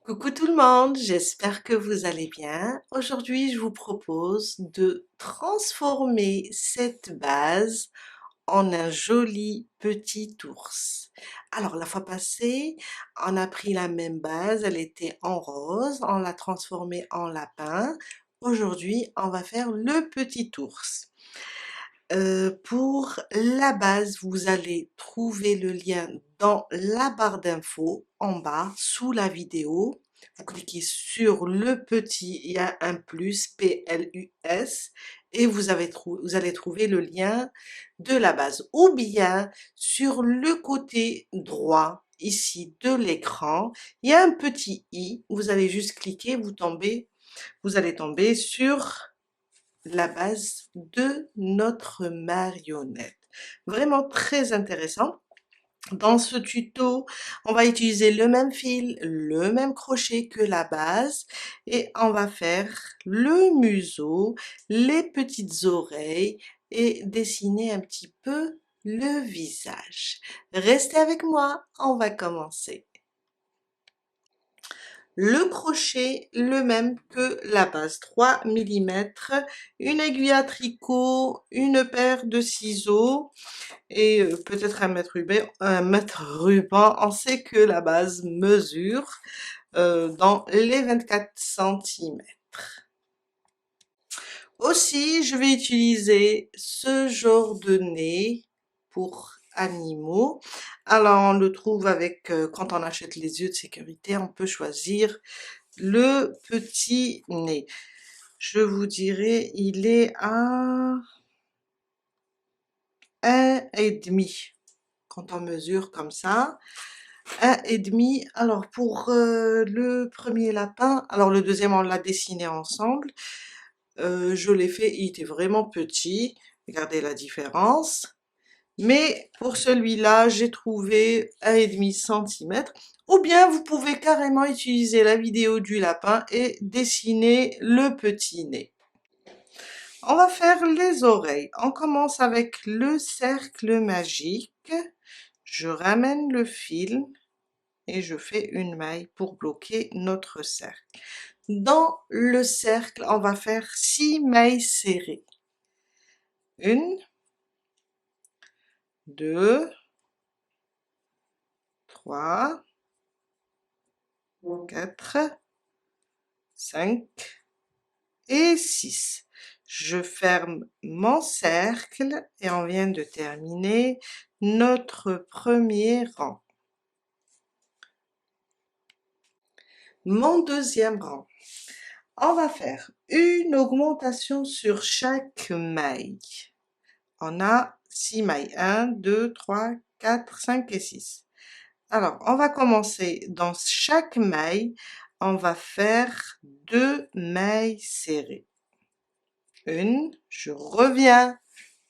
Coucou tout le monde, j'espère que vous allez bien. Aujourd'hui, je vous propose de transformer cette base en un joli petit ours. Alors, la fois passée, on a pris la même base, elle était en rose, on l'a transformée en lapin. Aujourd'hui, on va faire le petit ours. Pour la base, vous allez trouver le lien dans la barre d'infos en bas sous la vidéo. Vous cliquez sur le petit, il y a un plus, P-L-U-S, et vous allez trouver le lien de la base. Ou bien sur le côté droit ici de l'écran, il y a un petit i, vous allez juste cliquer, vous allez tomber sur la base de notre marionnette. Vraiment très intéressant. Dans ce tuto, on va utiliser le même fil, le même crochet que la base et on va faire le museau, les petites oreilles et dessiner un petit peu le visage. Restez avec moi, on va commencer. Le crochet, le même que la base, 3 millimètres, une aiguille à tricot, une paire de ciseaux et peut-être un mètre ruban. On sait que la base mesure dans les 24 centimètres. Aussi, je vais utiliser ce genre de nez pour animaux. Alors, on le trouve avec, quand on achète les yeux de sécurité, on peut choisir le petit nez. Je vous dirais, il est à 1,5 quand on mesure comme ça. 1,5. Alors pour le premier lapin, alors le deuxième on l'a dessiné ensemble. Je l'ai fait, il était vraiment petit. Regardez la différence. Mais pour celui-là, j'ai trouvé 1,5 centimètre. Ou bien vous pouvez carrément utiliser la vidéo du lapin et dessiner le petit nez. On va faire les oreilles. On commence avec le cercle magique. Je ramène le fil et je fais une maille pour bloquer notre cercle. Dans le cercle, on va faire 6 mailles serrées. 1, 2, 3, 4, 5 et 6. Je ferme mon cercle et on vient de terminer notre premier rang. Mon deuxième rang. On va faire une augmentation sur chaque maille. On a 6 mailles. 1, 2, 3, 4, 5 et 6. Alors, on va commencer dans chaque maille. On va faire 2 mailles serrées. Une, je reviens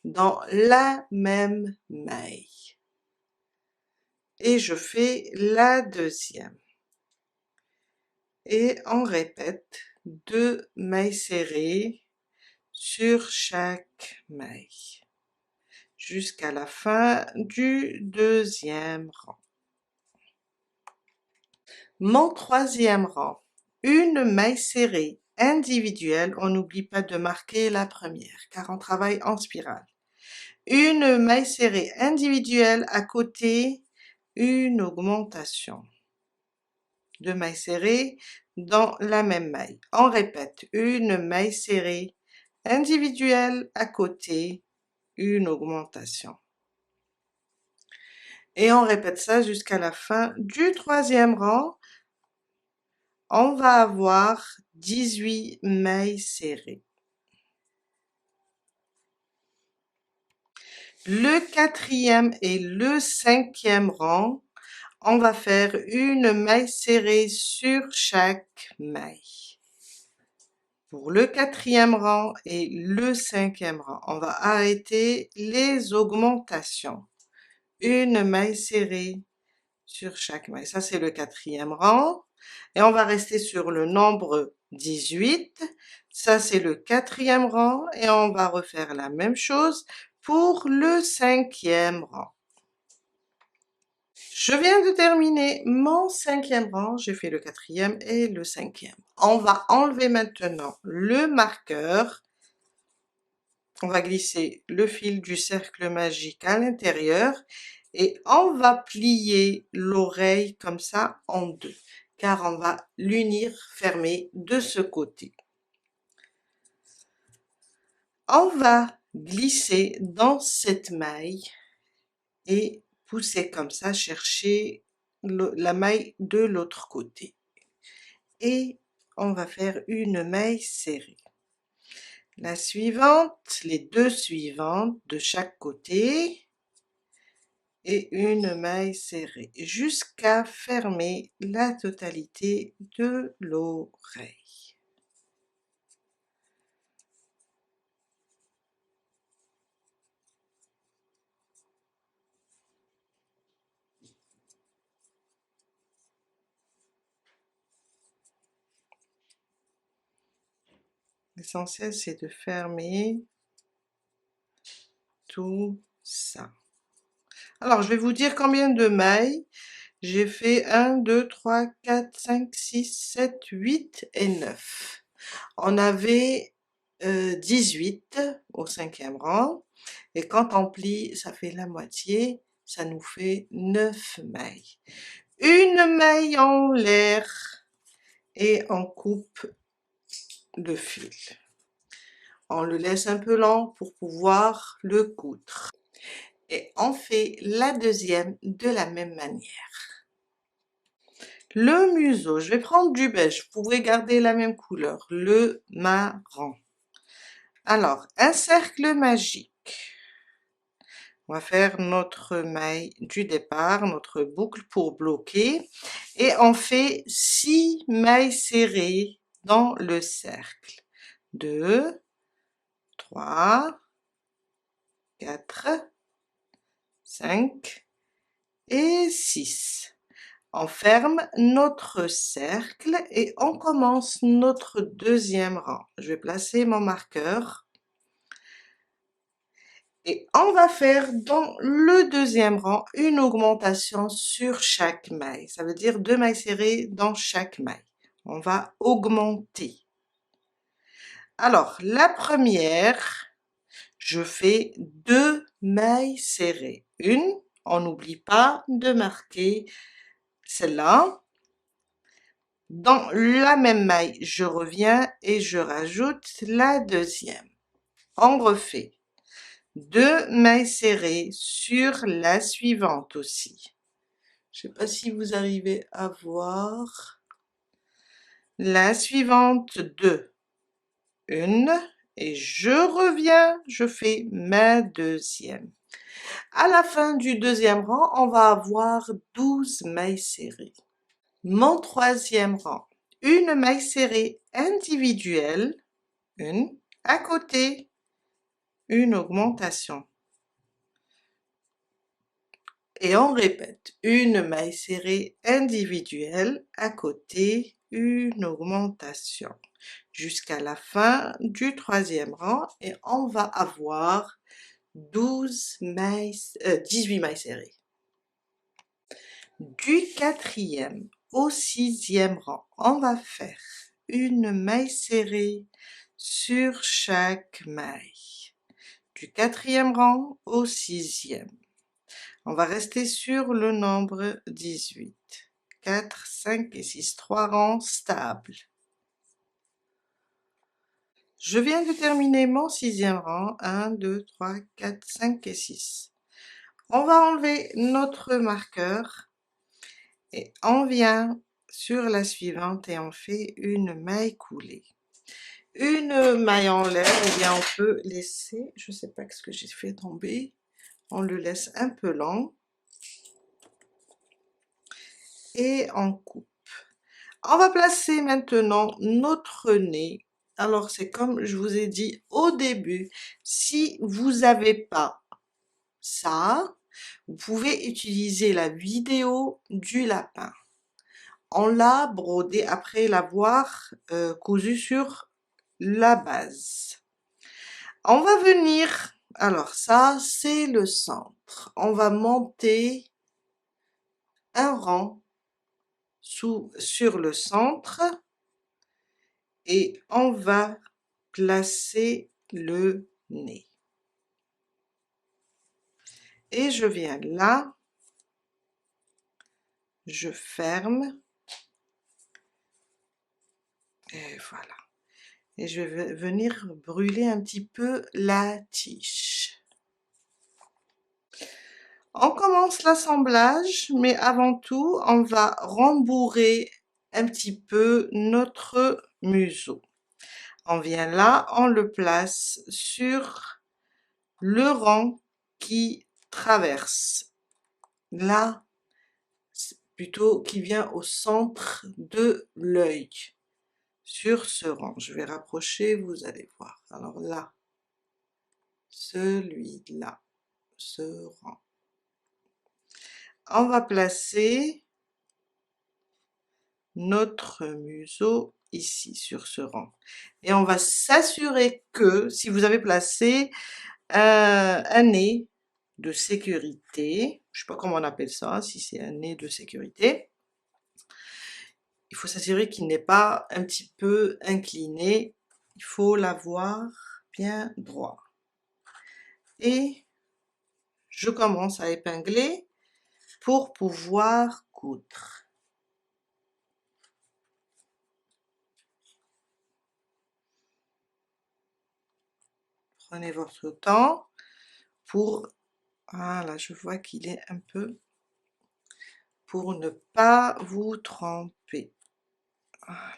dans la même maille. Et je fais la deuxième. Et on répète 2 mailles serrées sur chaque maille jusqu'à la fin du deuxième rang. Mon troisième rang, une maille serrée individuelle, on n'oublie pas de marquer la première car on travaille en spirale. Une maille serrée individuelle à côté, une augmentation. 2 mailles serrées dans la même maille. On répète, une maille serrée individuelle à côté, une augmentation. Et on répète ça jusqu'à la fin du troisième rang. On va avoir 18 mailles serrées. Le quatrième et le cinquième rang, on va faire une maille serrée sur chaque maille. Pour le quatrième rang et le cinquième rang, on va arrêter les augmentations. Une maille serrée sur chaque maille. Ça, c'est le quatrième rang. Et on va rester sur le nombre 18. Ça, c'est le quatrième rang. Et on va refaire la même chose pour le cinquième rang. Je viens de terminer mon 5e rang, j'ai fait le 4e et le 5e. On va enlever maintenant le marqueur. On va glisser le fil du cercle magique à l'intérieur et on va plier l'oreille comme ça en deux, car on va l'unir fermé de ce côté. On va glisser dans cette maille et pousser comme ça, chercher la maille de l'autre côté. Et on va faire une maille serrée. La suivante, les deux suivantes de chaque côté et une maille serrée jusqu'à fermer la totalité de l'oreille. L'essentiel, c'est de fermer tout ça. Alors, je vais vous dire combien de mailles. J'ai fait 1, 2, 3, 4, 5, 6, 7, 8 et 9. On avait 18 au 5e rang. Et quand on plie, ça fait la moitié. Ça nous fait 9 mailles. Une maille en l'air et on coupe le fil. On le laisse un peu lent pour pouvoir le coudre. Et on fait la deuxième de la même manière. Le museau, je vais prendre du beige, vous pouvez garder la même couleur, le marron. Alors, un cercle magique. On va faire notre maille du départ, notre boucle pour bloquer. Et on fait 6 mailles serrées dans le cercle. 2, 3, 4, 5 et 6. On ferme notre cercle et on commence notre deuxième rang. Je vais placer mon marqueur et on va faire dans le deuxième rang une augmentation sur chaque maille. Ça veut dire 2 mailles serrées dans chaque maille. On va augmenter. Alors, la première, je fais 2 mailles serrées. Une, on n'oublie pas de marquer celle-là. Dans la même maille, je reviens et je rajoute la deuxième. On refait 2 mailles serrées sur la suivante aussi. Je ne sais pas si vous arrivez à voir. La suivante, 2. Une, et je reviens, je fais ma deuxième. À la fin du deuxième rang, on va avoir 12 mailles serrées. Mon troisième rang, une maille serrée individuelle, une, à côté, une augmentation. Et on répète, une maille serrée individuelle, à côté, une augmentation. Jusqu'à la fin du troisième rang et on va avoir 18 mailles serrées. Du quatrième au 6e rang, on va faire une maille serrée sur chaque maille. Du 4e rang au 6e. On va rester sur le nombre 18. 4, 5 et 6, 3 rangs stables. Je viens de terminer mon 6e rang. 1, 2, 3, 4, 5 et 6. On va enlever notre marqueur et on vient sur la suivante et on fait une maille coulée. Une maille en l'air, ou bien on peut laisser, je ne sais pas ce que j'ai fait tomber, on le laisse un peu lent et on coupe. On va placer maintenant notre nez. Alors c'est comme je vous ai dit au début, si vous n'avez pas ça, vous pouvez utiliser la vidéo du lapin. On l'a brodé après l'avoir cousu sur la base. On va venir, alors ça c'est le centre, on va monter un rang sur le centre et on va placer le nez. Et je viens là, je ferme, et voilà. Et je vais venir brûler un petit peu la tige. On commence l'assemblage, mais avant tout, on va rembourrer un petit peu notre museau. On vient là, on le place sur le rang qui traverse. Là, plutôt qui vient au centre de l'œil. Sur ce rang, je vais rapprocher, vous allez voir. Alors là, celui-là, ce rang. On va placer notre museau ici sur ce rang et on va s'assurer que si vous avez placé un nez de sécurité, je sais pas comment on appelle ça, si c'est un nez de sécurité, il faut s'assurer qu'il n'est pas un petit peu incliné, il faut l'avoir bien droit. Et je commence à épingler pour pouvoir coudre. Prenez votre temps pour, voilà, je vois qu'il est un peu, pour ne pas vous tremper. Voilà.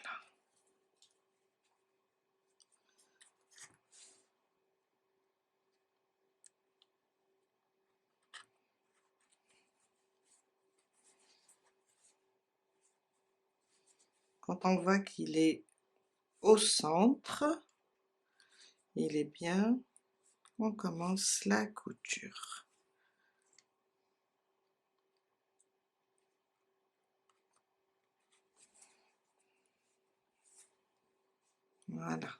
Quand on voit qu'il est au centre, il est bien, on commence la couture. Voilà.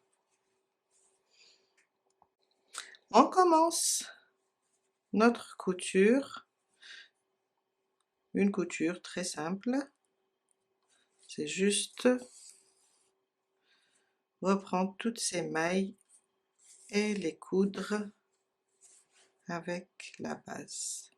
On commence notre couture, une couture très simple, c'est juste reprendre toutes ces mailles et les coudre avec la base.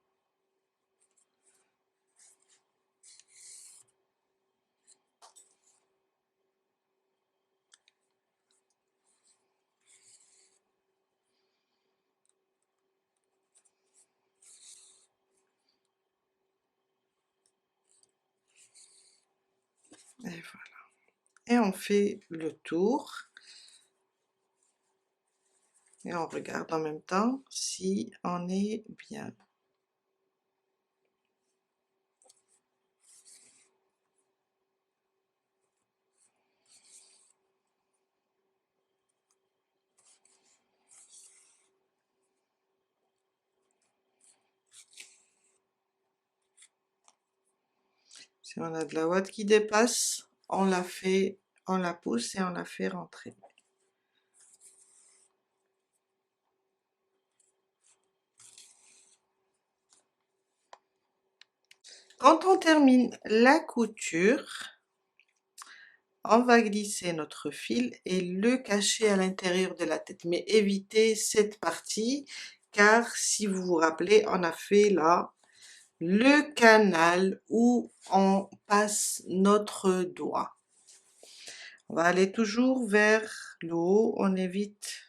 Et voilà. Et on fait le tour. Et on regarde en même temps si on est bien. Si on a de la ouate qui dépasse, on la fait, on la pousse et on la fait rentrer. Quand on termine la couture, on va glisser notre fil et le cacher à l'intérieur de la tête, mais évitez cette partie car si vous vous rappelez, on a fait là le canal où on passe notre doigt. On va aller toujours vers le haut, on évite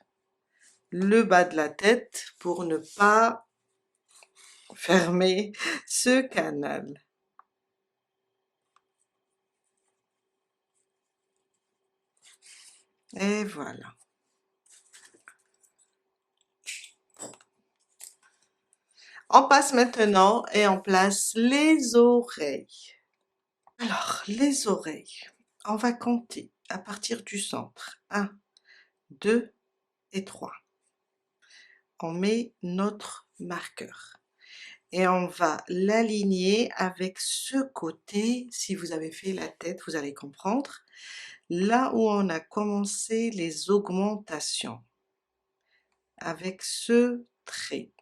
le bas de la tête pour ne pas fermer ce canal. Et voilà. On passe maintenant et on place les oreilles. Alors, les oreilles, on va compter à partir du centre. 1, 2 et 3. On met notre marqueur et on va l'aligner avec ce côté. Si vous avez fait la tête, vous allez comprendre. Là où on a commencé les augmentations, avec ce trait.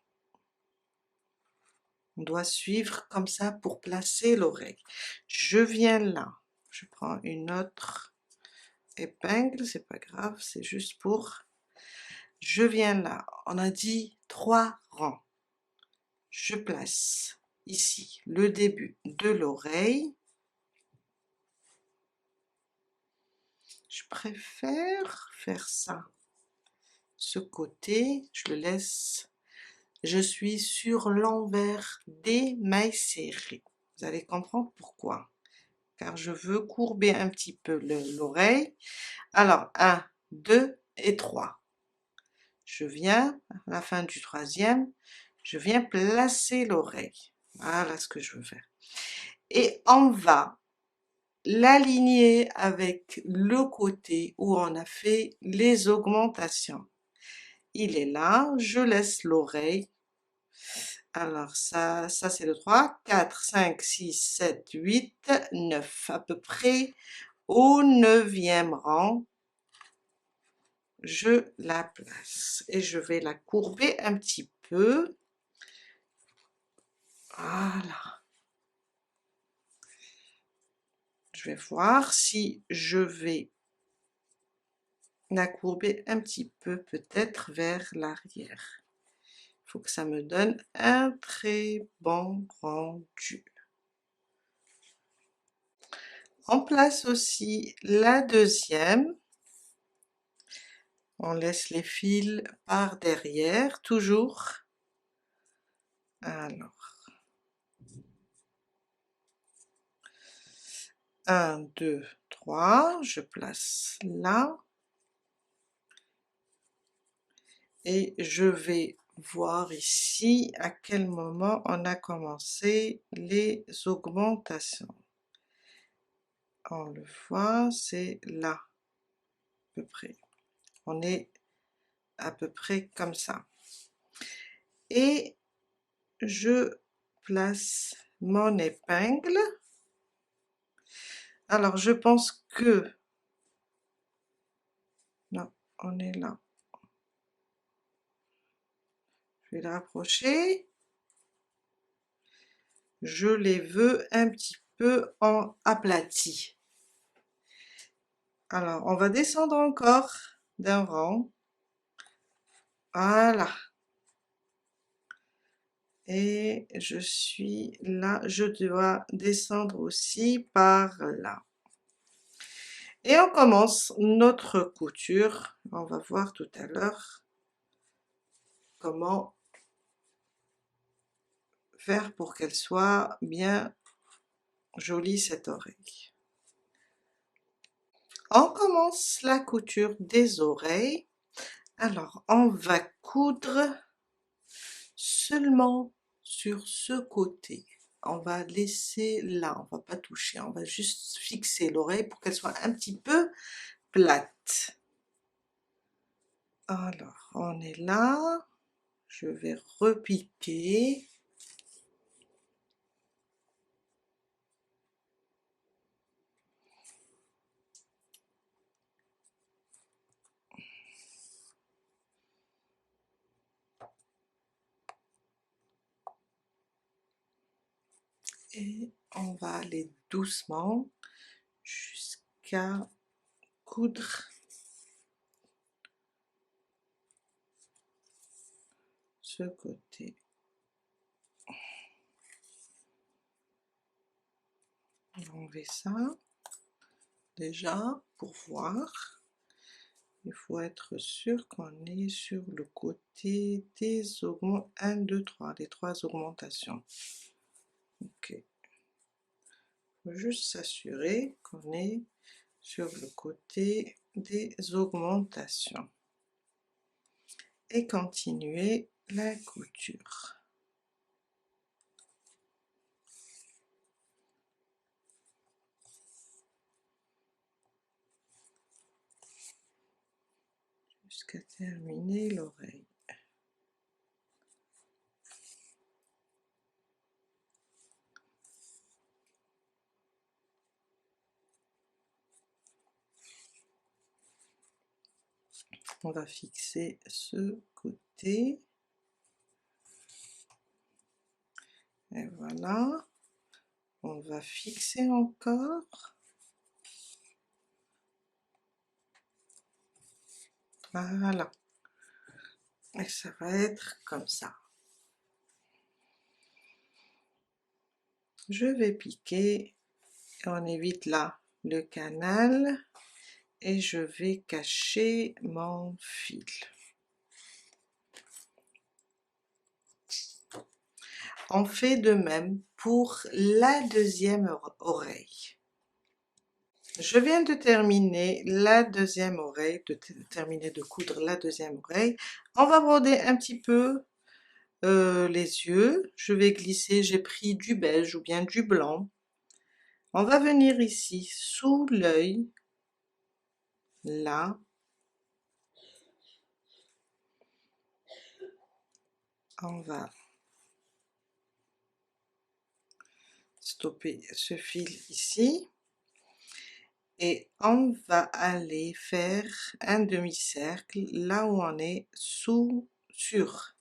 On doit suivre comme ça pour placer l'oreille. Je viens là, je prends une autre épingle, c'est pas grave, c'est juste pour... Je viens là, on a dit 3 rangs. Je place ici le début de l'oreille. Je préfère faire ça, ce côté, je le laisse, je suis sur l'envers des mailles serrées. Vous allez comprendre pourquoi, car je veux courber un petit peu l'oreille. Alors, 1, 2 et 3. Je viens, à la fin du troisième, je viens placer l'oreille. Voilà ce que je veux faire. Et on va l'aligner avec le côté où on a fait les augmentations. Il est là, je laisse l'oreille. Alors ça c'est le 3, 4, 5, 6, 7, 8, 9. À peu près au 9e rang, je la place. Et je vais la courber un petit peu. Voilà. Je vais voir si je vais la courber un petit peu, peut-être vers l'arrière. Il faut que ça me donne un très bon rendu. On place aussi la deuxième. On laisse les fils par derrière, toujours. Alors, 1, 2, 3, je place là. Et je vais voir ici à quel moment on a commencé les augmentations. On le voit, c'est là, à peu près. On est à peu près comme ça. Et je place mon épingle. Alors, je pense que... Non, on est là. Je vais le rapprocher. Je les veux un petit peu en aplati. Alors, on va descendre encore d'un rang. Voilà. Et je suis là, je dois descendre aussi par là. Et on commence notre couture. On va voir tout à l'heure comment faire pour qu'elle soit bien jolie cette oreille. On commence la couture des oreilles. Alors, on va coudre seulement sur ce côté. On va laisser là, on va pas toucher, on va juste fixer l'oreille pour qu'elle soit un petit peu plate. Alors, on est là, je vais repiquer. Et on va aller doucement jusqu'à coudre ce côté. On va enlever ça déjà pour voir. Il faut être sûr qu'on est sur le côté des augmentations. 1, 2, 3, les 3 augmentations. Ok. Il faut juste s'assurer qu'on est sur le côté des augmentations. Et continuer la couture. Jusqu'à terminer l'oreille. On va fixer ce côté. Et voilà, on va fixer encore. Voilà. Et ça va être comme ça. Je vais piquer, on évite là le canal et je vais cacher mon fil. On fait de même pour la deuxième oreille. Je viens de terminer la deuxième oreille, terminer de coudre la deuxième oreille. On va broder un petit peu les yeux. Je vais glisser, j'ai pris du beige ou bien du blanc. On va venir ici sous l'œil, là. On va stopper ce fil ici. Et on va aller faire un demi-cercle là où on est sur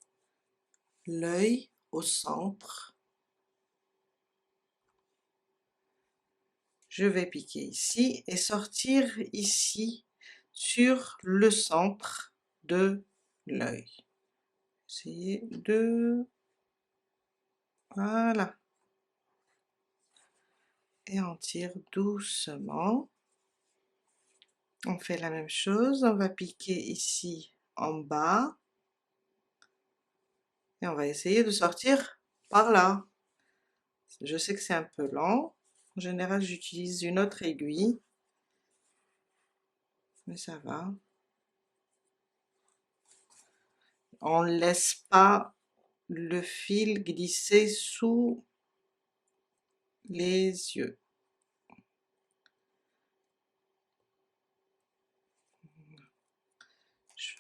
l'œil au centre. Je vais piquer ici et sortir ici sur le centre de l'œil. Essayez de... Voilà. Et on tire doucement. On fait la même chose, on va piquer ici en bas. Et on va essayer de sortir par là. Je sais que c'est un peu lent. En général, j'utilise une autre aiguille. Mais ça va. On ne laisse pas le fil glisser sous les yeux.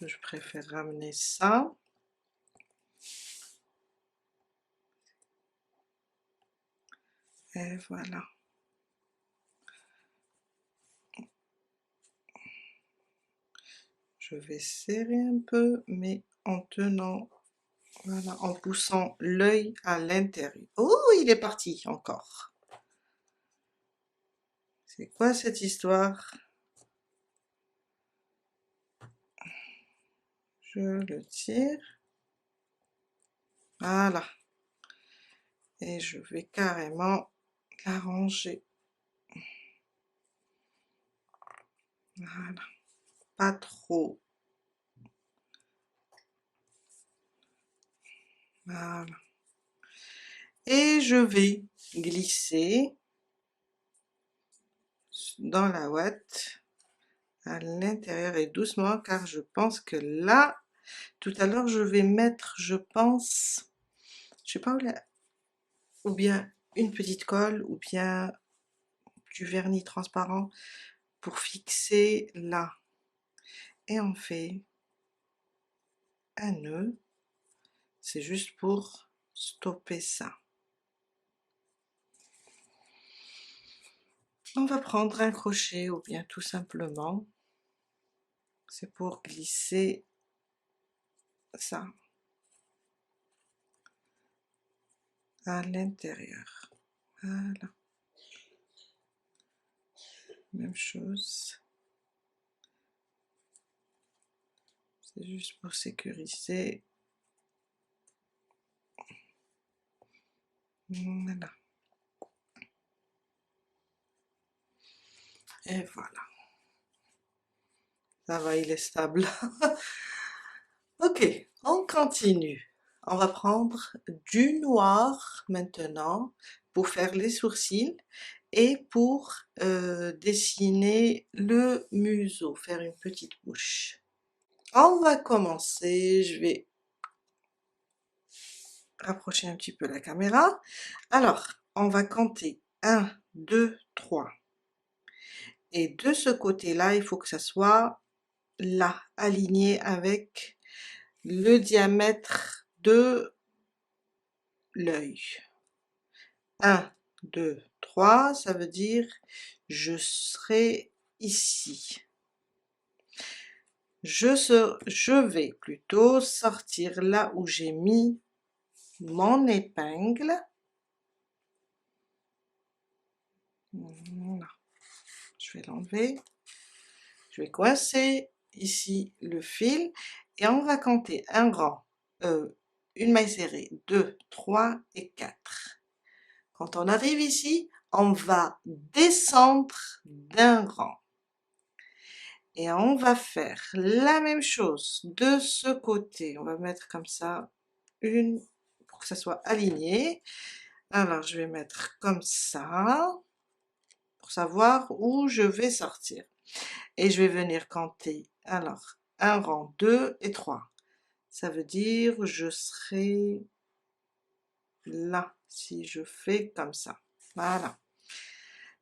Je préfère ramener ça. Et voilà. Je vais serrer un peu, mais en tenant, voilà, en poussant l'œil à l'intérieur. Oh, il est parti encore. C'est quoi cette histoire? Je le tire. Voilà. Et je vais carrément l'arranger. Voilà. Pas trop. Voilà. Et je vais glisser dans la ouate à l'intérieur et doucement car je pense que là, tout à l'heure, je vais mettre, je pense, je sais pas où la... ou bien une petite colle ou bien du vernis transparent pour fixer là. Et on fait un nœud, c'est juste pour stopper ça. On va prendre un crochet ou bien tout simplement, c'est pour glisser ça à l'intérieur. Voilà. Même chose. C'est juste pour sécuriser. Voilà. Et voilà. Ça va, il est stable. Ok, on continue. On va prendre du noir maintenant pour faire les sourcils et pour dessiner le museau, faire une petite bouche. On va commencer, je vais rapprocher un petit peu la caméra. Alors, on va compter 1, 2, 3. Et de ce côté-là, il faut que ça soit là, aligné avec le diamètre de l'œil. 1, 2, 3, ça veut dire je serai ici. Je vais plutôt sortir là où j'ai mis mon épingle. Voilà. Je vais l'enlever. Je vais coincer ici le fil et on va compter un rang, une maille serrée, 2, 3 et 4. Quand on arrive ici, on va descendre d'un rang. Et on va faire la même chose de ce côté. On va mettre comme ça une pour que ça soit aligné. Alors je vais mettre comme ça pour savoir où je vais sortir. Et je vais venir compter. Alors, un rang, 2 et 3. Ça veut dire je serai là si je fais comme ça. Voilà.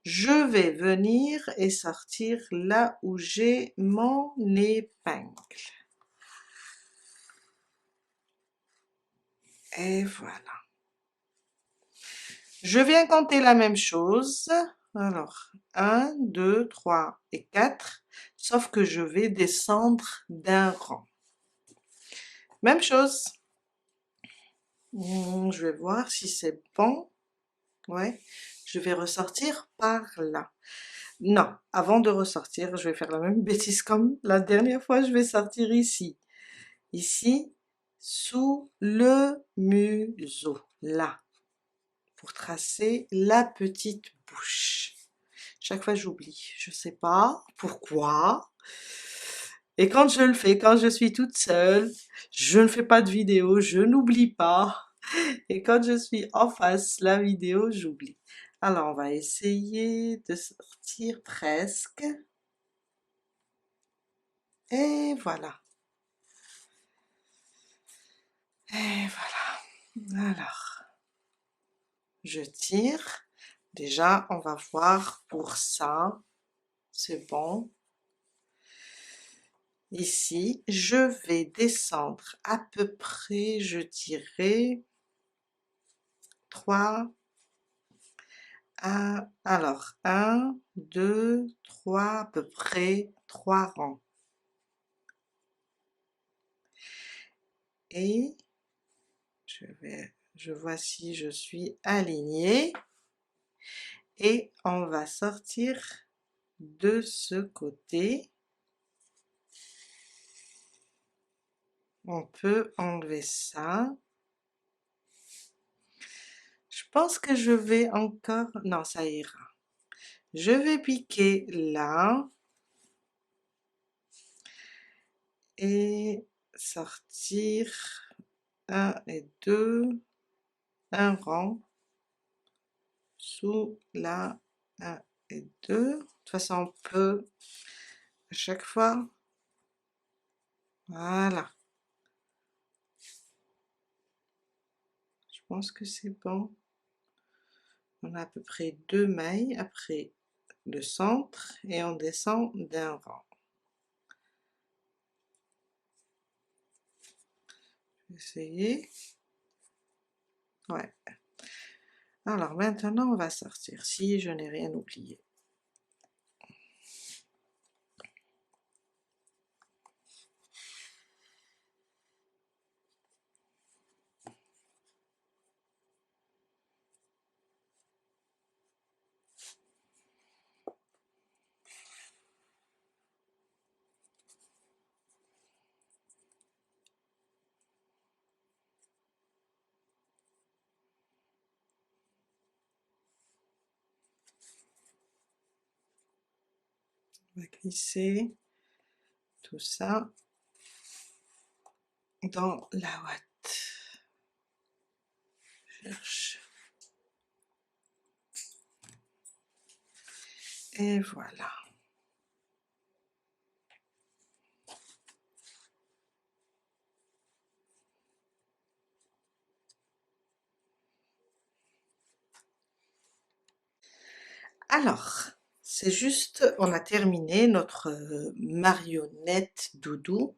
Je vais venir et sortir là où j'ai mon épingle. Et voilà. Je viens compter la même chose. Alors, 1, 2, 3 et 4, sauf que je vais descendre d'un rang. Même chose. Je vais voir si c'est bon. Ouais, je vais ressortir par là. Non, avant de ressortir, je vais faire la même bêtise comme la dernière fois, je vais sortir ici. Ici, sous le museau, là, pour tracer la petite bouche. Chaque fois j'oublie, je sais pas pourquoi. Et quand je le fais, quand je suis toute seule, je ne fais pas de vidéo, je n'oublie pas. Et quand je suis en face, la vidéo, j'oublie. Alors, on va essayer de sortir presque. Et voilà. Et voilà. Alors, je tire. Déjà, on va voir pour ça. C'est bon. Ici, je vais descendre à peu près, je dirais, 3. Alors, 1, 2, 3, à peu près 3 rangs. Et je vois si je suis alignée. Et on va sortir de ce côté. On peut enlever ça. Je pense que je vais encore... Non, ça ira. Je vais piquer là. Et sortir 1 et 2. Un rang. Sous la 1 et 2. De toute façon, on peut à chaque fois. Voilà. Je pense que c'est bon. On a à peu près 2 mailles après le centre et on descend d'un rang. Essayez. Ouais. Alors maintenant on va sortir si je n'ai rien oublié. On va glisser tout ça dans la ouate. Cherche. Et voilà. Alors, c'est juste, on a terminé notre marionnette doudou.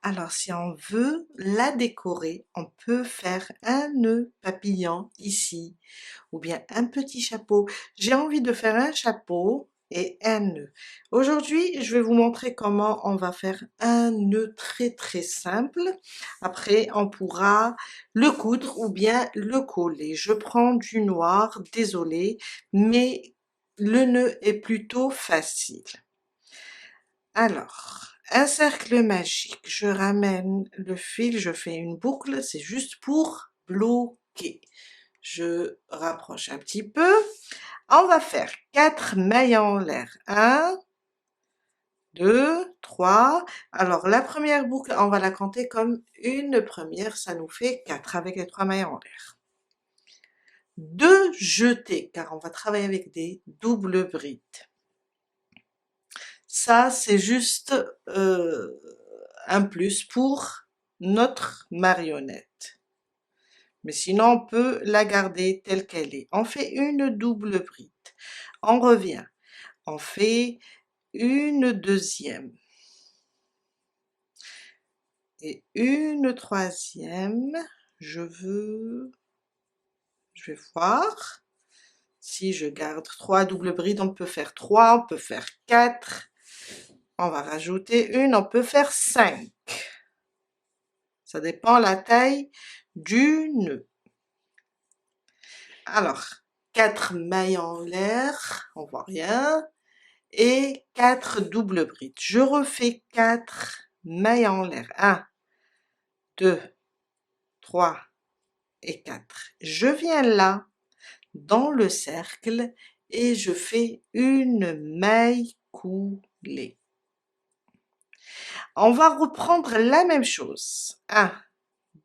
Alors, si on veut la décorer, on peut faire un nœud papillon ici, ou bien un petit chapeau. J'ai envie de faire un chapeau et un nœud. Aujourd'hui, je vais vous montrer comment on va faire un nœud très simple. Après, on pourra le coudre ou bien le coller. Je prends du noir, désolé, mais le nœud est plutôt facile. Alors, un cercle magique, je ramène le fil, je fais une boucle, c'est juste pour bloquer. Je rapproche un petit peu. On va faire 4 mailles en l'air. 1, 2, 3. Alors, la première boucle, on va la compter comme une première, ça nous fait 4 avec les 3 mailles en l'air. 2 jetés, car on va travailler avec des doubles brides. Ça, c'est juste un plus pour notre marionnette. Mais sinon, on peut la garder telle qu'elle est. On fait une double bride. On revient. On fait une deuxième. Et une troisième. Je vais voir. Si je garde 3 doubles brides, on peut faire 3, on peut faire 4. On va rajouter une, on peut faire 5. Ça dépend la taille du nœud. Alors, 4 mailles en l'air, on voit rien, et 4 doubles brides. Je refais 4 mailles en l'air. 1, 2, 3 et 4. Je viens là, dans le cercle, et je fais une maille coulée. On va reprendre la même chose. 1,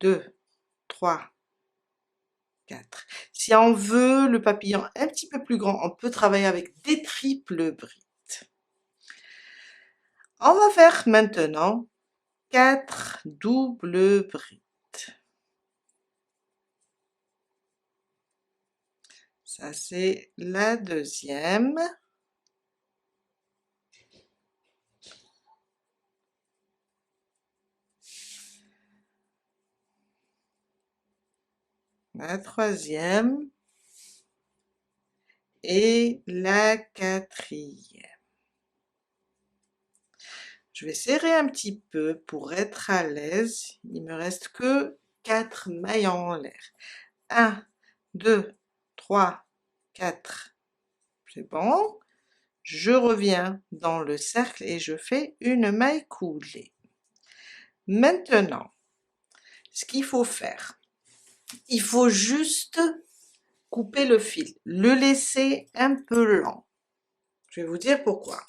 2, 3, 4. Si on veut le papillon un petit peu plus grand, on peut travailler avec des triples brides. On va faire maintenant 4 doubles brides. Ça, c'est la deuxième. La troisième. Et la quatrième. Je vais serrer un petit peu pour être à l'aise. Il me reste que 4 mailles en l'air. 1, 2, 3, 4. C'est bon. Je reviens dans le cercle et je fais une maille coulée. Maintenant, ce qu'il faut faire, il faut juste couper le fil, le laisser un peu lent. Je vais vous dire pourquoi.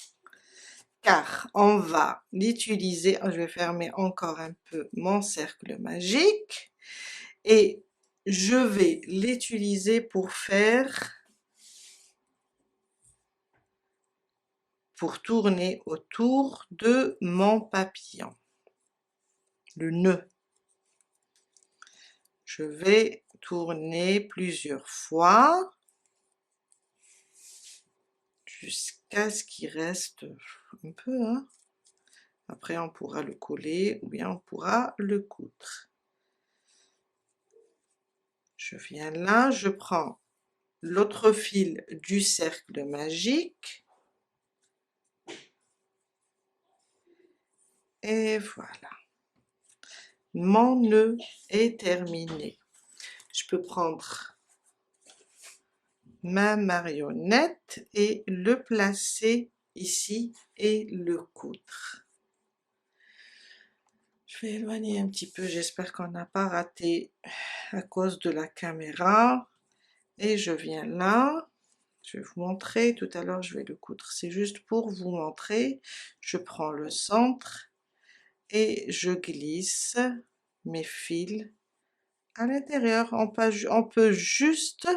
Car on va l'utiliser, je vais fermer encore un peu mon cercle magique, et je vais l'utiliser pour tourner autour de mon papillon, le nœud. Je vais tourner plusieurs fois jusqu'à ce qu'il reste un peu, hein. Après on pourra le coller ou bien on pourra le coudre. Je viens là, je prends l'autre fil du cercle magique et voilà. Mon nœud est terminé. Je peux prendre ma marionnette et le placer ici et le coudre. Je vais éloigner un petit peu, j'espère qu'on n'a pas raté à cause de la caméra. Et je viens là, je vais vous montrer, tout à l'heure je vais le coudre, c'est juste pour vous montrer. Je prends le centre et je glisse mes fils à l'intérieur. On peut juste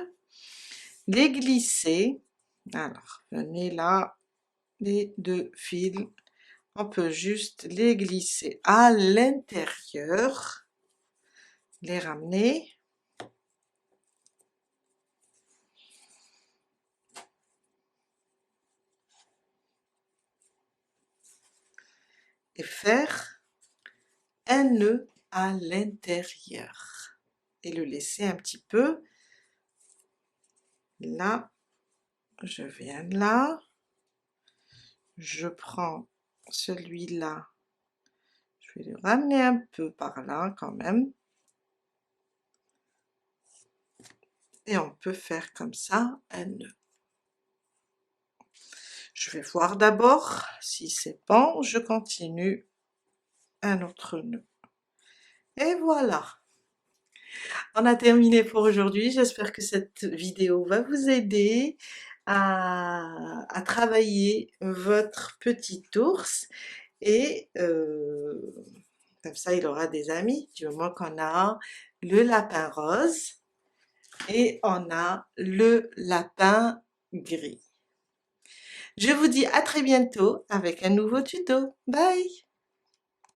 les glisser. Alors, venez là, les 2 fils, on peut juste les glisser à l'intérieur, les ramener. Et faire un nœud à l'intérieur. Et le laisser un petit peu. Là, je viens là. Je prends celui-là. Je vais le ramener un peu par là quand même. Et on peut faire comme ça un nœud. Je vais voir d'abord si c'est bon, je continue un autre nœud. Et voilà, on a terminé pour aujourd'hui. J'espère que cette vidéo va vous aider à travailler votre petit ours et comme ça il aura des amis, du moment qu'on a le lapin rose et on a le lapin gris. Je vous dis à très bientôt avec un nouveau tuto. Bye!